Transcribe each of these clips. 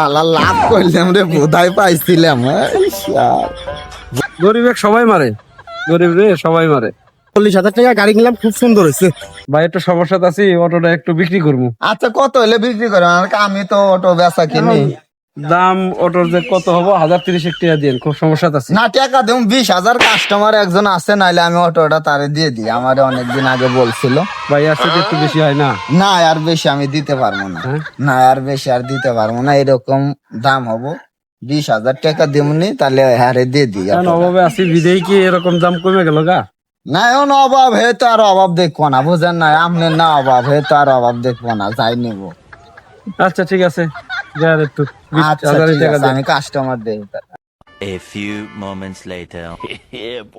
আল্লাহ লাভ করলাম রে, বোধাই পাইছিলাম। গরিব সবাই মারে, গরিব রে সবাই মারে। 40,000 টাকা গাড়ি কিনলাম, খুব সুন্দর হয়েছে। ভাই একটা সমস্যা আছি, অটোটা একটু বিক্রি করবো। আচ্ছা, কত হলে বিক্রি করে? আমি তো অটো বেচা কিনি। দাম অটোর যে কত হবো? 1,030 টাকা দিন, খুব সমস্যা আছে। না, টাকা দেব 20,000। কাস্টমার একজন আছে, নাইলে আমি অটোটা তারে দিয়ে দিই। আমার অনেকদিন আগে বলছিল। ভাই আসতে একটু বেশি হয় না? না, আর বেশি আমি দিতে পারবো না। হ্যাঁ? না, আর বেশি আর দিতে পারবো না। এরকম দাম হবো, 20,000 টাকা দিমনি, তাহলে হারে দিয়ে দিই। কারণ অভাবে আছি বিদেই কি এরকম দাম কমে গেল গা? না, এখন অভাব হে তো আর অভাব দেখবো না, বুঝেন না? আপনার না অভাব হে তো আর অভাব দেখবো না, যাই নিব। আচ্ছা ঠিক আছে, যার একটু আচ্ছা 20,000 ঠিক টাকা আছে, দেন। আমি কাস্টমার দেই। A few moments later.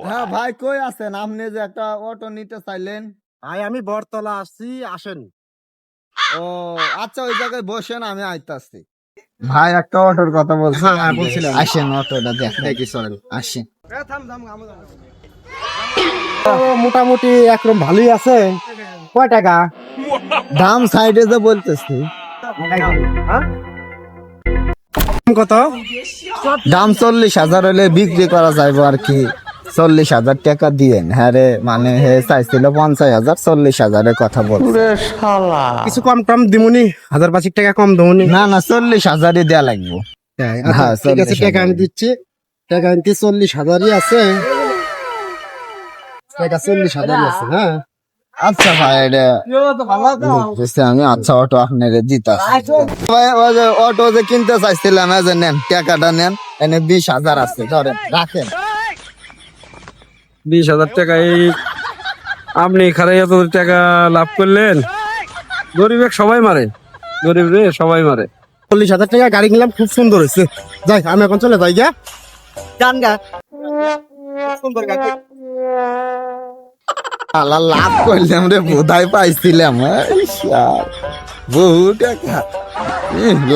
হ্যাঁ ভাই, কই আছেন আপনি? যে একটা অটো নিতে চাইলেন। ভাই আমি বরতলা আসছি, আসেন। ও আচ্ছা, ওই জায়গায় বসেন, আমি আইতাছি। ভাই একটা অটোর কথা বলছি। হ্যাঁ, বলছিলাম। আসেন, অটোটা দেখি, চলেন আসেন। মোটামুটি একরকম ভালোই আছে। কয় টাকা দাম সাইডে যে বলতেছি। কত? দাম 40,000 হলে বিক্রি করা যাইব আর কি। 40,000 টাকা দিয়েন। হ্যাঁ রে, মানে হে চাইছিল 50,000, 40,000 কথা বল। কিছু কম টম দিমুনি, 1,000 টাকা কম দিমুনি। না না, 40,000 দেয়া লাগবো। আচ্ছা, হ্যাঁ, ঠিক আছে, 40,000 টাকা আমি দিচ্ছি। টাকা আনতে 40,000-ই আছে। টাকা 40,000-ই আছে। হ্যাঁ আচ্ছা ভাই, এটা বুঝছি আমি। আচ্ছা, অটো আপনাকে দিতাছি। ভাই, ওই যে অটো যে কিনতে চাইছিলাম, এই যে নেন, টাকাটা নেন। এনে 20,000 আছে, ধরেন, রাখেন। 20,000 টাকা এই আপনি খারাই এত টাকা লাভ করলেন? গরিব সবাই মারে, গরিব রে সবাই মারে। 40,000 টাকা গাড়ি কিনলাম, খুব সুন্দর হয়েছে। যাই, আমি এখন চলে যাই গা। গান গা সুন্দর গান। আল্লাহ লাভ করলাম রে, বোধাই পাইছিলাম। বহু টাকা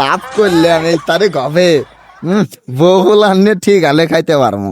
লাভ করলাম এই তারিখ হবে। বহুল আনলে ঠিক আলে খাইতে পারবো।